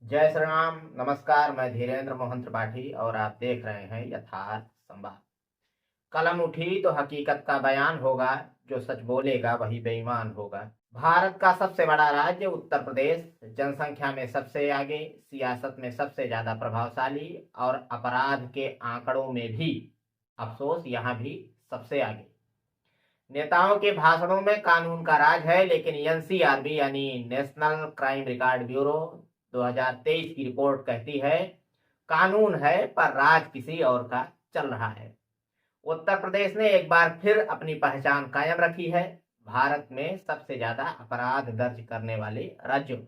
जय श्री राम। नमस्कार, मैं धीरेन्द्र मोहन त्रिपाठी और आप देख रहे हैं यथार्थ संवाद। कलम उठी तो हकीकत का बयान होगा, जो सच बोलेगा वही बेईमान होगा। भारत का सबसे बड़ा राज्य उत्तर प्रदेश जनसंख्या में सबसे आगे, सियासत में सबसे ज्यादा प्रभावशाली और अपराध के आंकड़ों में भी अफसोस यहाँ भी सबसे आगे। नेताओं के भाषणों में कानून का राज है, लेकिन एनसीआरबी यानी नेशनल क्राइम रिकॉर्ड ब्यूरो 2023 की रिपोर्ट कहती है कानून है पर राज किसी और का चल रहा है। उत्तर प्रदेश ने एक बार फिर अपनी पहचान कायम रखी है भारत में सबसे ज्यादा अपराध दर्ज करने वाले राज्यों में।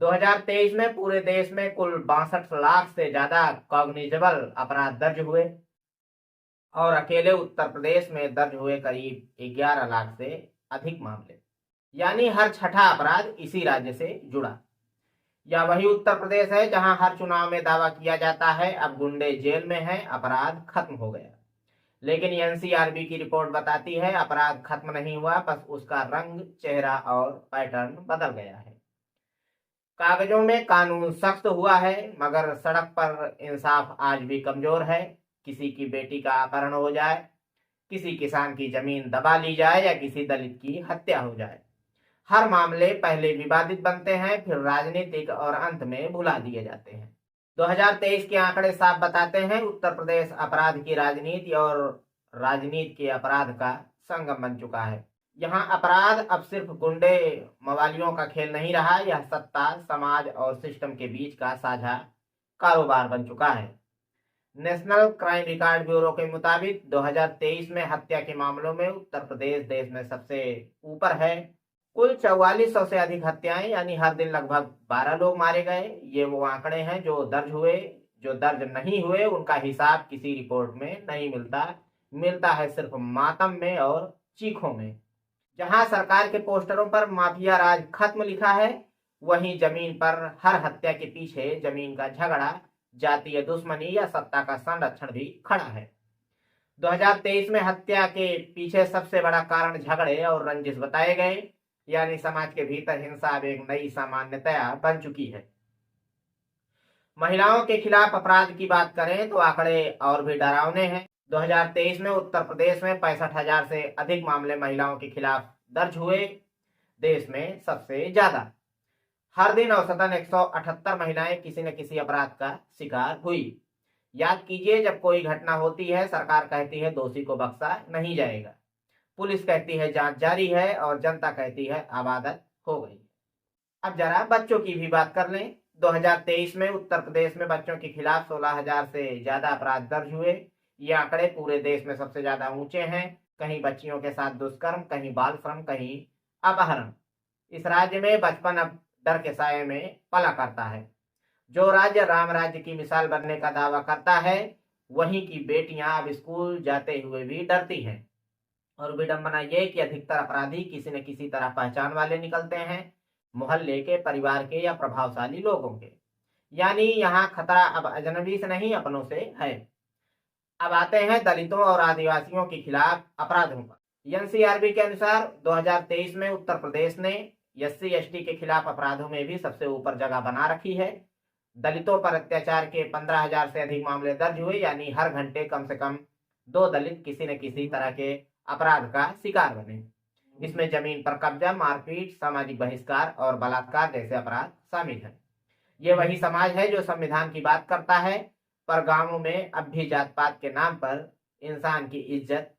2023 में पूरे देश में कुल 62 लाख से ज्यादा कॉग्निजेबल अपराध दर्ज हुए और अकेले उत्तर प्रदेश में दर्ज हुए करीब 11 लाख से अधिक मामले, यानी हर छठा अपराध इसी राज्य से जुड़ा। या वही उत्तर प्रदेश है जहां हर चुनाव में दावा किया जाता है अब गुंडे जेल में हैं, अपराध खत्म हो गया। लेकिन एनसीआरबी की रिपोर्ट बताती है अपराध खत्म नहीं हुआ, बस उसका रंग, चेहरा और पैटर्न बदल गया है। कागजों में कानून सख्त हुआ है मगर सड़क पर इंसाफ आज भी कमजोर है। किसी की बेटी का अपहरण हो जाए, किसी किसान की जमीन दबा ली जाए या किसी दलित की हत्या हो जाए, हर मामले पहले विवादित बनते हैं, फिर राजनीतिक और अंत में भुला दिए जाते हैं। 2023 के आंकड़े साफ बताते हैं उत्तर प्रदेश अपराध की राजनीति और राजनीति के अपराध का संगम बन चुका है। यहाँ अपराध अब सिर्फ गुंडे मवालियों का खेल नहीं रहा, यह सत्ता, समाज और सिस्टम के बीच का साझा कारोबार बन चुका है। नेशनल क्राइम रिकॉर्ड ब्यूरो के मुताबिक 2023 में हत्या के मामलों में उत्तर प्रदेश देश में सबसे ऊपर है। कुल 4400 से अधिक हत्याएं, यानी हर दिन लगभग 12 लोग मारे गए। ये वो आंकड़े हैं जो दर्ज हुए। जो दर्ज नहीं हुए उनका हिसाब किसी रिपोर्ट में नहीं मिलता है सिर्फ मातम में और चीखों में। जहां सरकार के पोस्टरों पर माफिया राज खत्म लिखा है, वहीं जमीन पर हर हत्या के पीछे जमीन का झगड़ा, जातीय दुश्मनी या सत्ता का संरक्षण भी खड़ा है। 2023 में हत्या के पीछे सबसे बड़ा कारण झगड़े और रंजिश बताए गए, यानी समाज के भीतर हिंसा अब एक नई सामान्यतया बन चुकी है। महिलाओं के खिलाफ अपराध की बात करें तो आंकड़े और भी डरावने हैं। 2023 में उत्तर प्रदेश में 65,000 से अधिक मामले महिलाओं के खिलाफ दर्ज हुए, देश में सबसे ज्यादा। हर दिन औसतन 178 महिलाएं किसी न किसी अपराध का शिकार हुई। याद कीजिए, जब कोई घटना होती है सरकार कहती है दोषी को बख्शा नहीं जाएगा, पुलिस कहती है जांच जारी है और जनता कहती है आबादत हो गई। अब जरा बच्चों की भी बात कर लें। 2023 में उत्तर प्रदेश में बच्चों के खिलाफ 16,000 से ज्यादा अपराध दर्ज हुए। ये आंकड़े पूरे देश में सबसे ज्यादा ऊंचे हैं। कहीं बच्चियों के साथ दुष्कर्म, कहीं बाल श्रम, कहीं अपहरण। इस राज्य में बचपन अब डर के साये में पला करता है। जो राज्य राम राज्य की मिसाल बनने का दावा करता है, वहीं की बेटियां अब स्कूल जाते हुए भी डरती हैं। और विडंबना यह कि अधिकतर अपराधी किसी न किसी तरह पहचान वाले निकलते हैं, मोहल्ले के, परिवार के या प्रभावशाली लोगों के। यानी यहाँ खतरा अब अजनबी से नहीं, अपनों से है। अब आते हैं दलितों और आदिवासियों के खिलाफ अपराधों पर। एनसीआरबी के अनुसार 2023 में उत्तर प्रदेश ने एससी एसटी के खिलाफ अपराधों में भी सबसे ऊपर जगह बना रखी है। दलितों पर अत्याचार के 15,000 से अधिक मामले दर्ज हुए, यानी हर घंटे कम से कम 2 दलित किसी न किसी तरह के अपराध का शिकार बने। इसमें जमीन पर कब्जा, मारपीट, सामाजिक बहिष्कार और बलात्कार जैसे अपराध शामिल हैं। ये वही समाज है जो संविधान की बात करता है, पर गांवों में अब भी जात पात के नाम पर इंसान की इज्जत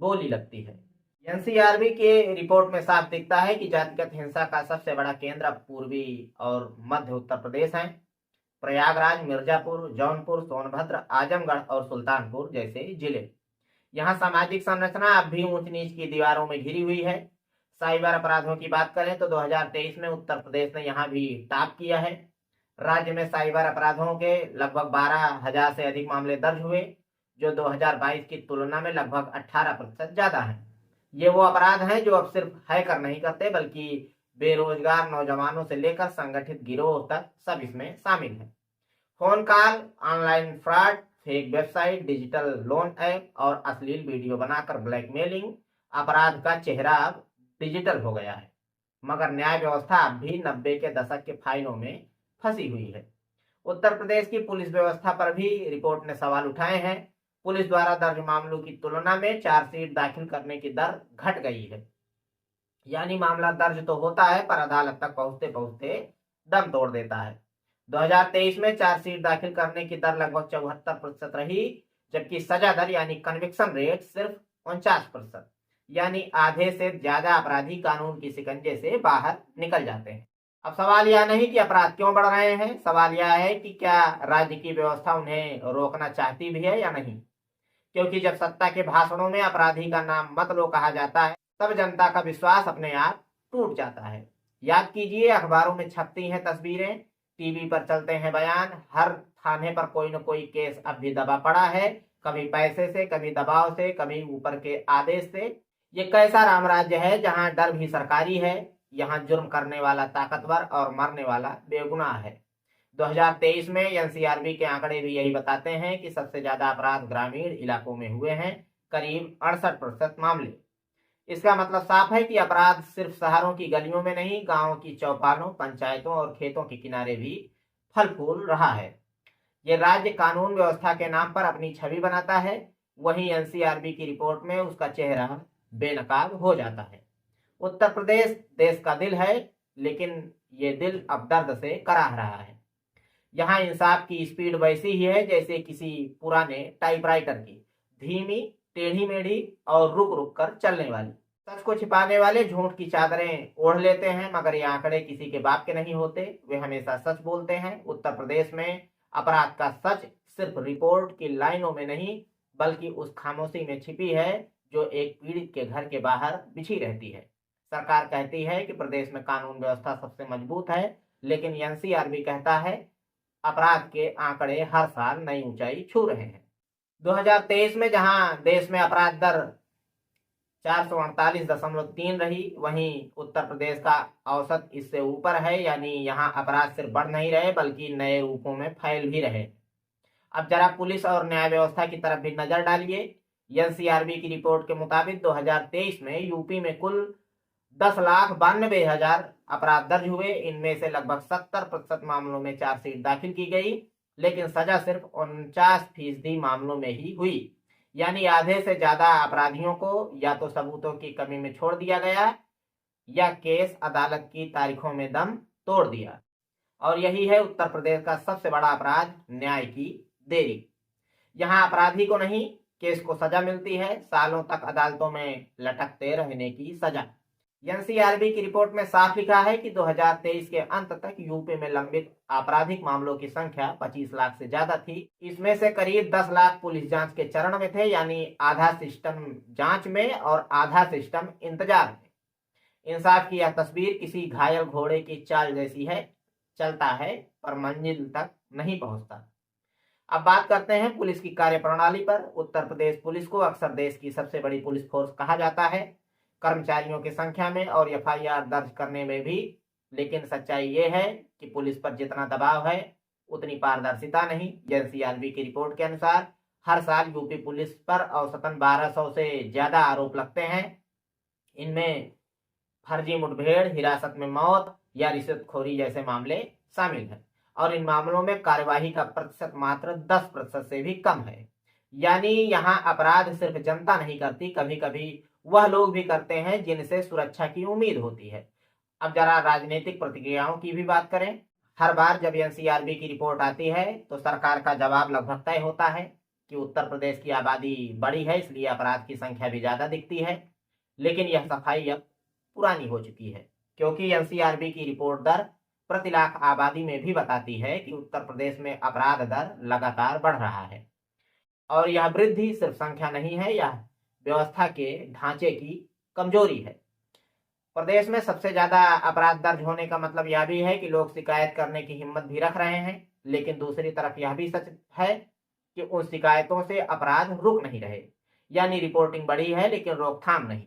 बोली लगती है। एनसीआरबी के रिपोर्ट में साफ दिखता है कि जातिगत हिंसा का सबसे बड़ा केंद्र पूर्वी और मध्य उत्तर प्रदेश है। प्रयागराज, मिर्जापुर, जौनपुर, सोनभद्र, आजमगढ़ और सुल्तानपुर जैसे जिले। यहाँ सामाजिक संरचना अब भी ऊंच नीच की दीवारों में घिरी हुई है। साइबर अपराधों की बात करें तो 2023 में उत्तर प्रदेश ने यहाँ भी टॉप किया है। राज्य में साइबर अपराधों के लगभग 12,000 से अधिक मामले दर्ज हुए, जो 2022 की तुलना में लगभग 18% ज्यादा है। ये वो अपराध हैं जो अब सिर्फ हैकर नहीं करते, बल्कि बेरोजगार नौजवानों से लेकर संगठित गिरोह तक सब इसमें शामिल है। Phone call, online fraud, fake website, digital loan app और अश्लील वीडियो बनाकर ब्लैकमेलिंग अपराध का चेहरा अब डिजिटल हो गया है। मगर न्याय व्यवस्था अब भी 90 के दशक के फाइलों में फंसी हुई है। उत्तर प्रदेश की पुलिस व्यवस्था पर भी रिपोर्ट ने सवाल उठाए हैं। पुलिस द्वारा दर्ज मामलों की तुलना में चार्जशीट दाखिल करने की दर घट गई है। यानी मामला दर्ज तो होता है पर अदालत तक पहुंचते पहुंचते दम तोड़ देता है। 2023 में चार्जशीट दाखिल करने की दर लगभग 74% रही, जबकि सजा दर यानी कन्विक्शन रेट सिर्फ 49%। यानी आधे से ज्यादा अपराधी कानून की शिकंजे से बाहर निकल जाते हैं। अब सवाल यह नहीं कि अपराध क्यों बढ़ रहे हैं, सवाल यह है कि क्या राज्य की व्यवस्था उन्हें रोकना चाहती भी है या नहीं। क्योंकि जब सत्ता के भाषणों में अपराधी का नाम मत लो कहा जाता है, तब जनता का विश्वास अपने आप टूट जाता है। याद कीजिए, अखबारों में छपती हैं तस्वीरें, टीवी पर चलते हैं बयान, हर थाने पर कोई न कोई केस अब भी दबा पड़ा है, कभी पैसे से, कभी दबाव से, कभी ऊपर के आदेश से। ये कैसा रामराज्य है जहां डर भी सरकारी है, यहाँ जुर्म करने वाला ताकतवर और मरने वाला बेगुनाह है। 2023 में एनसीआरबी के आंकड़े भी यही बताते हैं कि सबसे ज्यादा अपराध ग्रामीण इलाकों में हुए हैं, करीब 68% मामले। इसका मतलब साफ है कि अपराध सिर्फ शहरों की गलियों में नहीं, गांवों की चौपालों, पंचायतों और खेतों के किनारे भी फल फूल रहा है। ये राज्य कानून व्यवस्था के नाम पर अपनी छवि बनाता है, वहीं एनसीआरबी की रिपोर्ट में उसका चेहरा बेनकाब हो जाता है। उत्तर प्रदेश देश का दिल है, लेकिन ये दिल अब दर्द से कराह रहा है। यहाँ इंसाफ की स्पीड वैसी ही है जैसे किसी पुराने टाइपराइटर की, धीमी, टेढ़ी मेढ़ी और रुक रुक कर चलने वाली। सच को छिपाने वाले झूठ की चादरें ओढ़ लेते हैं, मगर ये आंकड़े किसी के बाप के नहीं होते, वे हमेशा सच बोलते हैं। उत्तर प्रदेश में अपराध का सच सिर्फ रिपोर्ट की लाइनों में नहीं, बल्कि उस खामोशी में छिपी है जो एक पीड़ित के घर के बाहर बिछी रहती है। सरकार कहती है कि प्रदेश में कानून व्यवस्था सबसे मजबूत है, लेकिन एनसीआरबी कहता है अपराध के आंकड़े हर साल नई ऊंचाई छू रहे हैं। 2023 में जहां देश में अपराध दर 448.3 रही, वहीं उत्तर प्रदेश का औसत इससे ऊपर है। यानी यहाँ अपराध सिर्फ बढ़ नहीं रहे बल्कि नए रूपों में फैल भी रहे। अब जरा पुलिस और न्याय व्यवस्था की तरफ भी नजर डालिए। एनसीआरबी की रिपोर्ट के मुताबिक 2023 में यूपी में कुल 10,92,000 अपराध दर्ज हुए। इनमें से लगभग 70% मामलों में चार्जशीट दाखिल की गई, लेकिन सजा सिर्फ 49% मामलों में ही हुई। यानी आधे से ज्यादा अपराधियों को या तो सबूतों की कमी में छोड़ दिया गया या केस अदालत की तारीखों में दम तोड़ दिया। और यही है उत्तर प्रदेश का सबसे बड़ा अपराध, न्याय की देरी। यहाँ अपराधी को नहीं, केस को सजा मिलती है, सालों तक अदालतों में लटकते रहने की सजा। एनसीआरबी की रिपोर्ट में साफ लिखा है कि 2023 के अंत तक यूपी में लंबित आपराधिक मामलों की संख्या 25 लाख से ज्यादा थी। इसमें से करीब 10 लाख पुलिस जांच के चरण में थे, यानी आधा सिस्टम जांच में और आधा सिस्टम इंतजार में। इंसाफ की यह तस्वीर किसी घायल घोड़े की चाल जैसी है, चलता है पर मंजिल तक नहीं पहुंचता। अब बात करते हैं पुलिस की कार्यप्रणाली पर। उत्तर प्रदेश पुलिस को अक्सर देश की सबसे बड़ी पुलिस फोर्स कहा जाता है, कर्मचारियों की संख्या में और एफआईआर दर्ज करने में भी। लेकिन सच्चाई ये है कि पुलिस पर जितना दबाव है उतनी पारदर्शिता नहीं। एनसीआरबी की रिपोर्ट के अनुसार हर साल यूपी पुलिस पर औसतन 1200 से ज्यादा आरोप लगते हैं। इनमें फर्जी मुठभेड़, हिरासत में मौत या रिश्वतखोरी जैसे मामले शामिल हैं, और इन मामलों में कार्यवाही का प्रतिशत मात्र 10% से भी कम है। यानी यहाँ अपराध सिर्फ जनता नहीं करती, कभी कभी वह लोग भी करते हैं जिनसे सुरक्षा की उम्मीद होती है। अब जरा राजनीतिक प्रतिक्रियाओं की भी बात करें। हर बार जब एनसीआरबी की रिपोर्ट आती है तो सरकार का जवाब लगभग तय होता है कि उत्तर प्रदेश की आबादी बड़ी है, इसलिए अपराध की संख्या भी ज्यादा दिखती है। लेकिन यह सफाई अब पुरानी हो चुकी है, क्योंकि एनसीआरबी की रिपोर्ट दर प्रति लाख आबादी में भी बताती है कि उत्तर प्रदेश में अपराध दर लगातार बढ़ रहा है। और यह वृद्धि सिर्फ संख्या नहीं है, यह व्यवस्था के ढांचे की कमजोरी है। प्रदेश में सबसे ज्यादा अपराध दर्ज होने का मतलब यह भी है कि लोग शिकायत करने की हिम्मत भी रख रहे हैं। लेकिन दूसरी तरफ यह भी सच है कि उन शिकायतों से अपराध रुक नहीं रहे। यानी रिपोर्टिंग बढ़ी है लेकिन रोकथाम नहीं।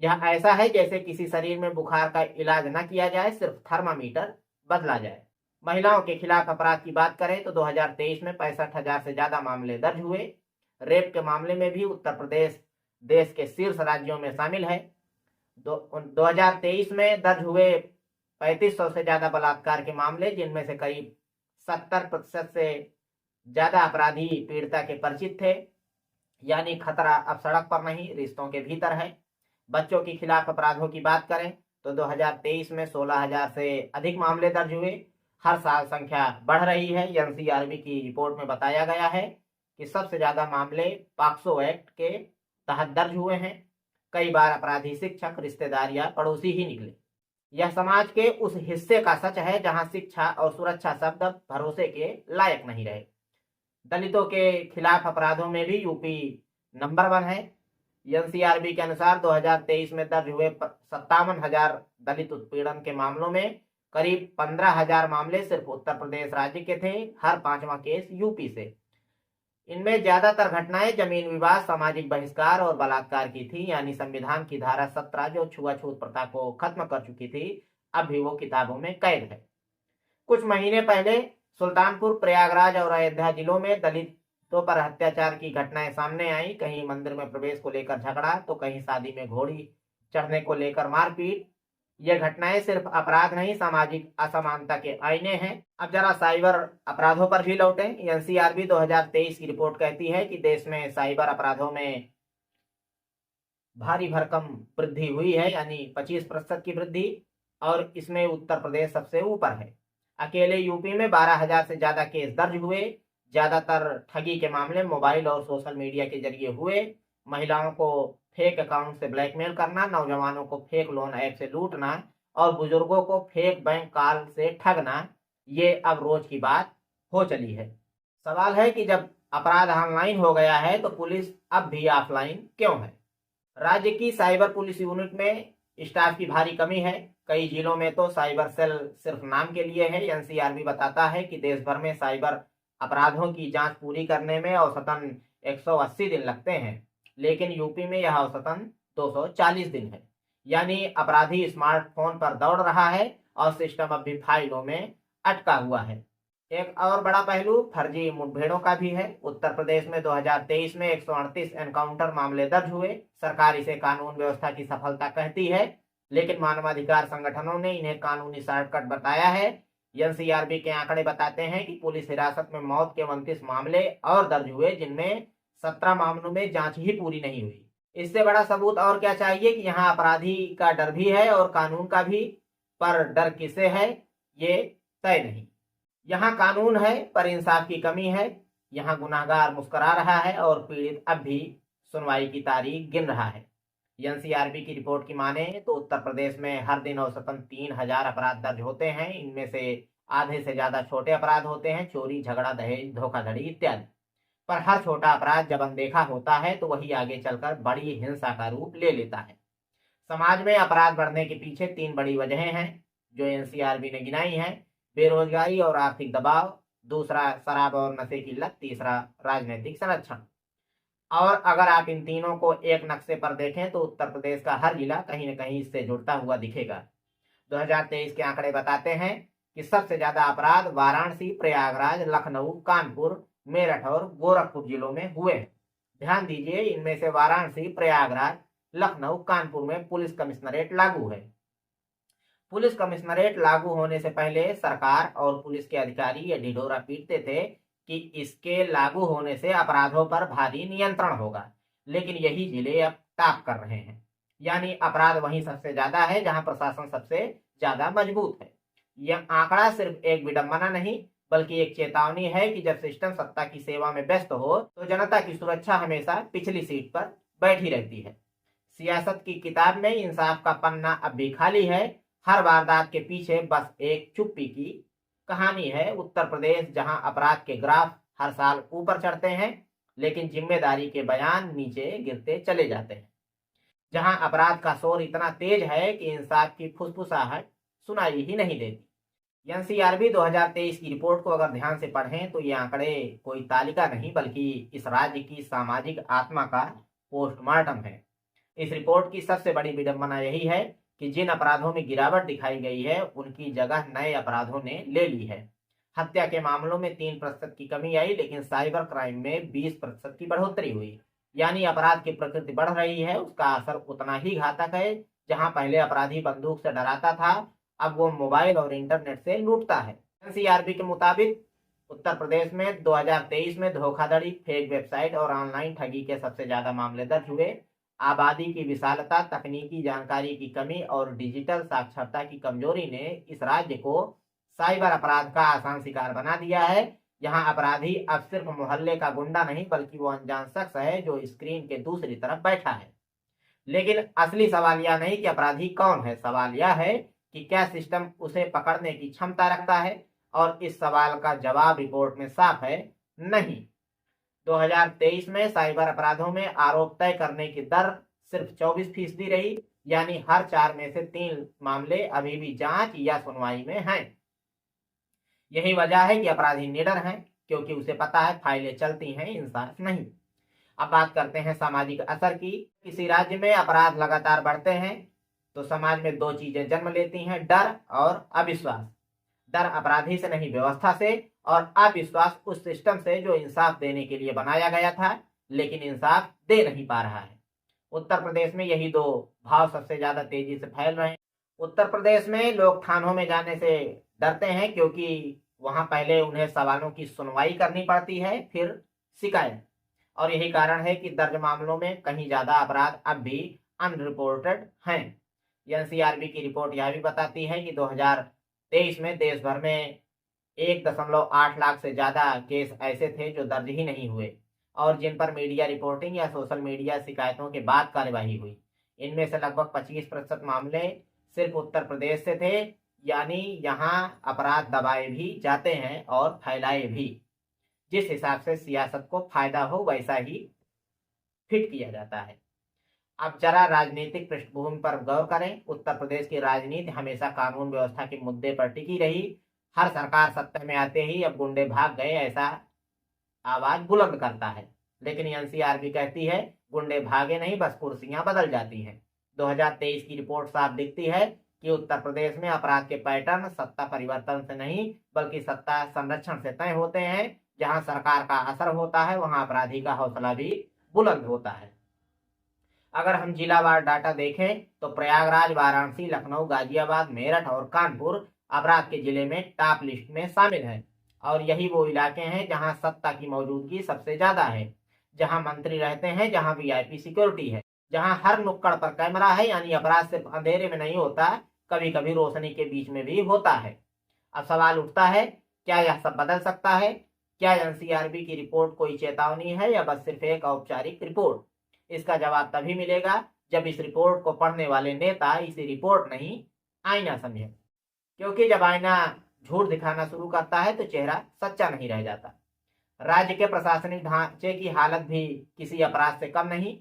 यह ऐसा है जैसे किसी शरीर में बुखार का इलाज न किया जाए, सिर्फ थर्मामीटर बदला जाए। महिलाओं के खिलाफ अपराध की बात करें तो 2023 में 65,000 से ज्यादा मामले दर्ज हुए। रेप के मामले में भी उत्तर प्रदेश देश के शीर्ष राज्यों में शामिल है। 2023 में दर्ज हुए 3500 से ज्यादा बलात्कार के मामले, जिनमें से करीब 70% से ज्यादा अपराधी पीड़िता के परिचित थे। यानी खतरा अब सड़क पर नहीं, रिश्तों के भीतर है। बच्चों के खिलाफ अपराधों की बात करें तो 2023 में 16,000 से अधिक मामले दर्ज हुए। हर साल संख्या बढ़ रही है। एनसीआरबी की रिपोर्ट में बताया गया है कि सबसे ज्यादा मामले पॉक्सो एक्ट के तहत दर्ज हुए हैं। कई बार अपराधी शिक्षक, रिश्तेदार या पड़ोसी ही निकले। यह समाज के उस हिस्से का सच है जहां शिक्षा और सुरक्षा शब्द भरोसे के लायक नहीं रहे। दलितों के खिलाफ अपराधों में भी यूपी नंबर 1 है। एनसीआरबी के अनुसार 2023 में दर्ज हुए 57,000 दलित उत्पीड़न के मामलों में करीब 15,000 मामले सिर्फ उत्तर प्रदेश राज्य के थे। हर 5वां केस यूपी से। इनमें ज्यादातर घटनाएं जमीन विवाद, सामाजिक बहिष्कार और बलात्कार की थी। यानी संविधान की धारा 17 जो छुआछूत प्रथा को खत्म कर चुकी थी, अब भी वो किताबों में कैद है। कुछ महीने पहले सुल्तानपुर, प्रयागराज और अयोध्या जिलों में दलितों पर अत्याचार की घटनाएं सामने आई। कहीं मंदिर में प्रवेश को लेकर झगड़ा, तो कहीं शादी में घोड़ी चढ़ने को लेकर मारपीट। ये घटनाएं सिर्फ अपराध नहीं, सामाजिक असमानता के आईने हैं। अब जरा साइबर अपराधों पर भी लौटे। एनसीआरबी 2023 की रिपोर्ट कहती है कि देश में साइबर अपराधों में भारी भरकम वृद्धि हुई है, यानी 25% की वृद्धि, और इसमें उत्तर प्रदेश सबसे ऊपर है। अकेले यूपी में 12,000 से ज्यादा केस दर्ज हुए। ज्यादातर ठगी के मामले मोबाइल और सोशल मीडिया के जरिए हुए। महिलाओं को फेक अकाउंट से ब्लैकमेल करना, नौजवानों को फेक लोन ऐप से लूटना और बुजुर्गों को फेक बैंक कॉल से ठगना, ये अब रोज की बात हो चली है। सवाल है कि जब अपराध ऑनलाइन हो गया है तो पुलिस अब भी ऑफलाइन क्यों है? राज्य की साइबर पुलिस यूनिट में स्टाफ की भारी कमी है। कई जिलों में तो साइबर सेल सिर्फ नाम के लिए है। एनसीआरबी बताता है कि देश भर में साइबर अपराधों की जांच पूरी करने में औसतन 180 दिन लगते हैं, लेकिन यूपी में यह औसतन 240 दिन है। यानी अपराधी स्मार्टफोन पर दौड़ रहा है और सिस्टम अब भी फाइलों में अटका हुआ है। एक और बड़ा पहलू फर्जी मुठभेड़ों का भी है। उत्तर प्रदेश में 2023 में 138 एनकाउंटर मामले दर्ज हुए। सरकार इसे कानून व्यवस्था की सफलता कहती है, लेकिन मानवाधिकार संगठनों ने इन्हें कानूनी शॉर्टकट बताया है। एनसीआरबी के आंकड़े बताते हैं कि पुलिस हिरासत में मौत के 29 मामले और दर्ज हुए, जिनमें 17 मामलों में जांच ही पूरी नहीं हुई। इससे बड़ा सबूत और क्या चाहिए कि यहाँ अपराधी का डर भी है और कानून का भी, पर डर किसे है ये तय नहीं। यहाँ कानून है पर इंसाफ की कमी है। यहाँ गुनाहगार मुस्कुरा रहा है और पीड़ित अब भी सुनवाई की तारीख गिन रहा है। एनसीआरबी की रिपोर्ट की माने तो उत्तर प्रदेश में हर दिन औसतन 3,000 अपराध दर्ज होते हैं। इनमें से आधे से ज्यादा छोटे अपराध होते हैं, चोरी, झगड़ा, दहेज, धोखाधड़ी इत्यादि। पर हर छोटा अपराध जब अनदेखा होता है तो वही आगे चलकर बड़ी हिंसा का रूप ले लेता है। समाज में अपराध बढ़ने के पीछे 3 बड़ी वजहें हैं जो एनसीआरबी ने गिनाई हैं। बेरोजगारी और आर्थिक दबाव, दूसरा शराब और नशे की लत, तीसरा राजनीतिक संरक्षण। और अगर आप इन तीनों को एक नक्शे पर देखें तो उत्तर प्रदेश का हर जिला कहीं न कहीं इससे जुड़ता हुआ दिखेगा। 2023 के आंकड़े बताते हैं कि सबसे ज्यादा अपराध वाराणसी, प्रयागराज, लखनऊ, कानपुर, मेरठ और गोरखपुर जिलों में हुए हैं। ध्यान दीजिए, इनमें से वाराणसी, प्रयागराज, लखनऊ, कानपुर में पुलिस कमिश्नरेट लागू है। पुलिस कमिश्नरेट लागू होने से पहले सरकार और पुलिस के अधिकारी ये ढिढोरा पीटते थे कि इसके लागू होने से अपराधों पर भारी नियंत्रण होगा, लेकिन यही जिले अब टॉप कर रहे हैं। यानी अपराध वहीं सबसे ज्यादा है जहां प्रशासन सबसे ज्यादा मजबूत है। यह आंकड़ा सिर्फ एक विडंबना नहीं बल्कि एक चेतावनी है कि जब सिस्टम सत्ता की सेवा में व्यस्त हो तो जनता की सुरक्षा हमेशा पिछली सीट पर बैठी रहती है। सियासत की किताब में इंसाफ का पन्ना अब भी खाली है। हर वारदात के पीछे बस एक चुप्पी की कहानी है। उत्तर प्रदेश जहां अपराध के ग्राफ हर साल ऊपर चढ़ते हैं, लेकिन जिम्मेदारी के बयान नीचे गिरते चले जाते हैं। जहां अपराध का शोर इतना तेज है कि इंसाफ की फुसफुसाहट सुनाई ही नहीं देती। एनसीआरबी 2023 की रिपोर्ट को अगर ध्यान से पढ़ें तो ये आंकड़े कोई तालिका नहीं बल्कि इस राज्य की सामाजिक आत्मा का पोस्टमार्टम है। इस रिपोर्ट की सबसे बड़ी विडंबना यही है कि जिन अपराधों में गिरावट दिखाई गई है उनकी जगह नए अपराधों ने ले ली है। हत्या के मामलों में 3% की कमी आई, लेकिन साइबर क्राइम में 20% की बढ़ोतरी हुई। यानी अपराध की प्रकृति बढ़ रही है, उसका असर उतना ही घातक है। जहां पहले अपराधी बंदूक से डराता था, अब वो मोबाइल और इंटरनेट से लूटता है। एनसीआरबी के मुताबिक उत्तर प्रदेश में 2023 में धोखाधड़ी, फेक वेबसाइट और ऑनलाइन ठगी के सबसे ज्यादा मामले दर्ज हुए। आबादी की विशालता, तकनीकी जानकारी की कमी और डिजिटल साक्षरता की कमजोरी ने इस राज्य को साइबर अपराध का आसान शिकार बना दिया है। यहाँ अपराधी अब सिर्फ मोहल्ले का गुंडा नहीं, बल्कि वो अनजान शख्स है जो स्क्रीन के दूसरी तरफ बैठा है। लेकिन असली सवाल यह नहीं कि अपराधी कौन है, सवाल यह है कि क्या सिस्टम उसे पकड़ने की क्षमता रखता है। और इस सवाल का जवाब रिपोर्ट में साफ है, नहीं। 2023 में साइबर अपराधों में आरोप तय करने की दर सिर्फ 24% रही, यानी हर 4 में से 3 मामले अभी भी जांच या सुनवाई में हैं। यही वजह है कि अपराधी निडर हैं, क्योंकि उसे पता है फाइलें चलती हैं, इंसाफ नहीं। अब बात करते हैं सामाजिक असर की। किसी राज्य में अपराध लगातार बढ़ते हैं तो समाज में 2 चीजें जन्म लेती हैं, डर और अविश्वास। डर अपराधी से नहीं, व्यवस्था से, और अविश्वास उस सिस्टम से जो इंसाफ देने के लिए बनाया गया था लेकिन इंसाफ दे नहीं पा रहा है। उत्तर प्रदेश में यही 2 भाव सबसे ज्यादा तेजी से फैल रहे हैं। उत्तर प्रदेश में लोग थानों में जाने से डरते हैं, क्योंकि वहां पहले उन्हें सवालों की सुनवाई करनी पड़ती है, फिर शिकायत। और यही कारण है कि दर्ज मामलों में कहीं ज्यादा अपराध अब भी अनरिपोर्टेड हैं। एनसीआरबी की रिपोर्ट यह भी बताती है कि 2023 में देश भर में 1.8 लाख से ज्यादा केस ऐसे थे जो दर्ज ही नहीं हुए और जिन पर मीडिया रिपोर्टिंग या सोशल मीडिया शिकायतों के बाद कार्यवाही हुई। इनमें से लगभग 25% मामले सिर्फ उत्तर प्रदेश से थे, यानी यहाँ अपराध दबाए भी जाते हैं और फैलाए भी। जिस हिसाब से सियासत को फायदा हो वैसा ही फिट किया जाता है। अब जरा राजनीतिक पृष्ठभूमि पर गौर करें। उत्तर प्रदेश की राजनीति हमेशा कानून व्यवस्था के मुद्दे पर टिकी रही। हर सरकार सत्ता में आते ही अब गुंडे भाग गए ऐसा आवाज बुलंद करता है, लेकिन एनसीआरबी कहती है गुंडे भागे नहीं, बस कुर्सियां बदल जाती हैं। 2023 की रिपोर्ट साफ दिखती है कि उत्तर प्रदेश में अपराध के पैटर्न सत्ता परिवर्तन से नहीं बल्कि सत्ता संरक्षण से तय होते हैं। जहां सरकार का असर होता है वहां अपराधी का हौसला भी बुलंद होता है। अगर हम जिलावार डाटा देखें तो प्रयागराज, वाराणसी, लखनऊ, गाजियाबाद, मेरठ और कानपुर अपराध के जिले में टॉप लिस्ट में शामिल है। और यही वो इलाके हैं जहां सत्ता की मौजूदगी सबसे ज्यादा है, जहां मंत्री रहते हैं, जहां वीआईपी सिक्योरिटी है, जहां हर नुक्कड़ पर कैमरा है। यानी अपराध सिर्फ अंधेरे में नहीं होता, कभी कभी रोशनी के बीच में भी होता है। अब सवाल उठता है, क्या यह सब बदल सकता है? क्या एनसीआरबी की रिपोर्ट कोई चेतावनी है या बस सिर्फ एक औपचारिक रिपोर्ट? इसका जवाब तभी मिलेगा जब इस रिपोर्ट को पढ़ने वाले नेता इसे रिपोर्ट नहीं, आईना समझे। क्योंकि जब आईना झूठ दिखाना शुरू करता है तो चेहरा सच्चा नहीं रह जाता। राज्य के प्रशासनिक ढांचे की हालत भी किसी अपराध से कम नहीं।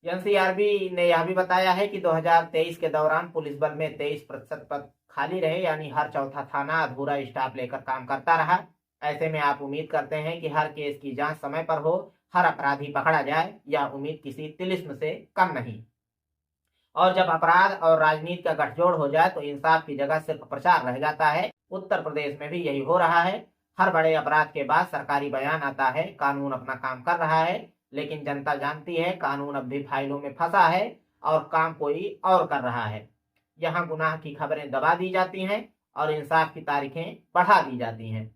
एनसीआरबी ने यह भी बताया है कि 2023 के दौरान पुलिस बल में 23% पद खाली रहे, यानी हर चौथा थाना अधूरा स्टाफ लेकर काम करता रहा। ऐसे में आप उम्मीद करते हैं कि हर केस की जांच समय पर हो, हर अपराधी पकड़ा जाए, या उम्मीद किसी तिलिस्म से कम नहीं। और जब अपराध और राजनीति का गठजोड़ हो जाए तो इंसाफ की जगह सिर्फ प्रचार रह जाता है। उत्तर प्रदेश में भी यही हो रहा है। हर बड़े अपराध के बाद सरकारी बयान आता है, कानून अपना काम कर रहा है, लेकिन जनता जानती है कानून अब भी फाइलों में फंसा है और काम कोई और कर रहा है। यहाँ गुनाह की खबरें दबा दी जाती हैं और इंसाफ की तारीखें बढ़ा दी जाती हैं।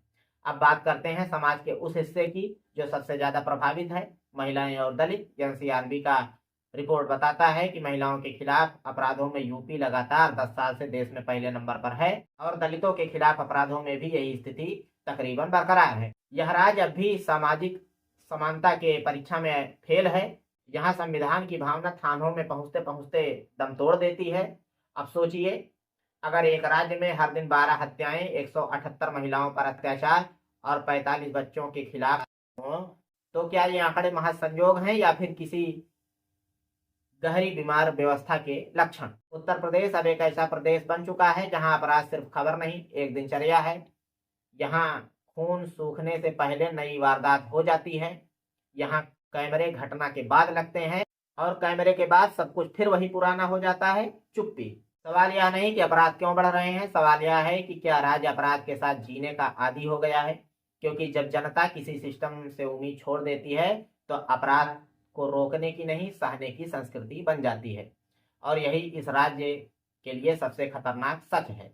अब बात करते हैं समाज के उस हिस्से की जो सबसे ज्यादा प्रभावित है, महिलाएं और दलित। एनसीआरबी का रिपोर्ट बताता है कि महिलाओं के खिलाफ अपराधों में यूपी लगातार 10 साल से देश में पहले नंबर पर है और दलितों के खिलाफ अपराधों में भी यही स्थिति तकरीबन बरकरार है। यह राज्य अब भी सामाजिक समानता के परीक्षा में फेल है। यहाँ संविधान की भावना थानों में पहुंचते पहुंचते दम तोड़ देती है। अब सोचिए, अगर एक राज्य में हर दिन 12 हत्याएं, 178 महिलाओं पर अत्याचार और 45 बच्चों के खिलाफ हो, तो क्या ये आंकड़े महज संयोग हैं या फिर किसी गहरी बीमार व्यवस्था के लक्षण? उत्तर प्रदेश अब एक ऐसा प्रदेश बन चुका है जहां अपराध सिर्फ खबर नहीं, एक दिनचर्या है। यहाँ खून सूखने से पहले नई वारदात हो जाती है। यहाँ कैमरे घटना के बाद लगते हैं और कैमरे के बाद सब कुछ फिर वही पुराना हो जाता है, चुप्पी। सवाल यह नहीं कि अपराध क्यों बढ़ रहे हैं, सवाल यह है कि क्या राज्य अपराध के साथ जीने का आदी हो गया है। क्योंकि जब जनता किसी सिस्टम से उम्मीद छोड़ देती है तो अपराध को रोकने की नहीं, सहने की संस्कृति बन जाती है। और यही इस राज्य के लिए सबसे खतरनाक सच है।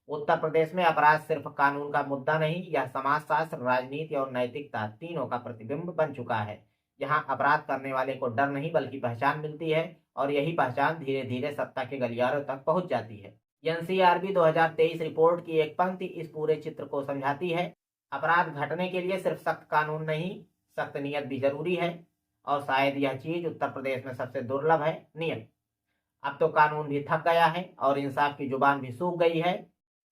उत्तर प्रदेश में अपराध सिर्फ कानून का मुद्दा नहीं, यह समाजशास्त्र, राजनीति और नैतिकता तीनों का प्रतिबिंब बन चुका है। यहाँ अपराध करने वाले को डर नहीं बल्कि पहचान मिलती है, और यही पहचान धीरे धीरे सत्ता के गलियारों तक पहुंच जाती है। एनसीआरबी 2023 रिपोर्ट की एक पंक्ति इस पूरे चित्र को समझाती है। अपराध घटने के लिए सिर्फ सख्त कानून नहीं, सख्त नियत भी जरूरी है, और शायद यह चीज उत्तर प्रदेश में सबसे दुर्लभ है, नियत। अब तो कानून भी थक गया है और इंसाफ की जुबान भी सूख गई है।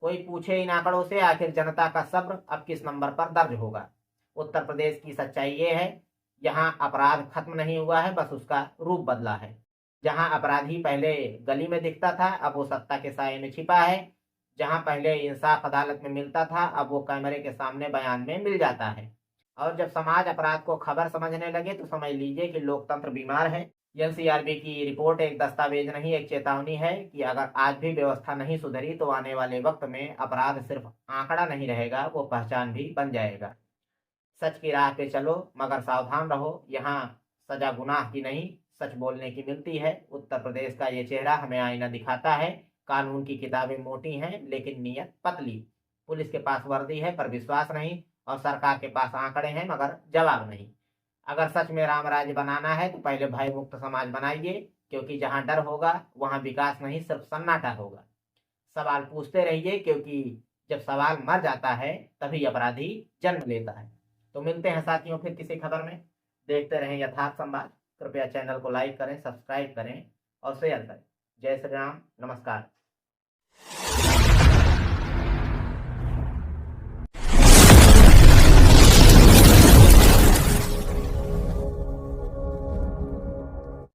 कोई पूछे इन आंकड़ों से आखिर जनता का सब्र अब किस नंबर पर दर्ज होगा। उत्तर प्रदेश की सच्चाई ये है, यहाँ अपराध खत्म नहीं हुआ है, बस उसका रूप बदला है। जहाँ अपराधी पहले गली में दिखता था, अब वो सत्ता के साये में छिपा है। जहाँ पहले इंसाफ अदालत में मिलता था, अब वो कैमरे के सामने बयान में मिल जाता है। और जब समाज अपराध को खबर समझने लगे तो समझ लीजिए कि लोकतंत्र बीमार है। एनसीआरबी की रिपोर्ट एक दस्तावेज नहीं, एक चेतावनी है कि अगर आज भी व्यवस्था नहीं सुधरी तो आने वाले वक्त में अपराध सिर्फ आंकड़ा नहीं रहेगा, वो पहचान भी बन जाएगा। सच की राह पे चलो मगर सावधान रहो, यहाँ सजा गुनाह की नहीं, सच बोलने की मिलती है। उत्तर प्रदेश का ये चेहरा हमें आईना दिखाता है। कानून की किताबें मोटी हैं लेकिन नीयत पतली। पुलिस के पास वर्दी है पर विश्वास नहीं, और सरकार के पास आंकड़े हैं मगर जवाब नहीं। अगर सच में राम राज्य बनाना है तो पहले भय मुक्त समाज बनाइए, क्योंकि जहां डर होगा वहां विकास नहीं, सिर्फ सन्नाटा होगा। सवाल पूछते रहिए, क्योंकि जब सवाल मर जाता है तभी अपराधी जन्म लेता है। तो मिलते हैं साथियों फिर किसी खबर में। देखते रहें यथार्थ संवाद। कृपया चैनल को लाइक करें, सब्सक्राइब करें और शेयर करें। जय श्री राम, नमस्कार।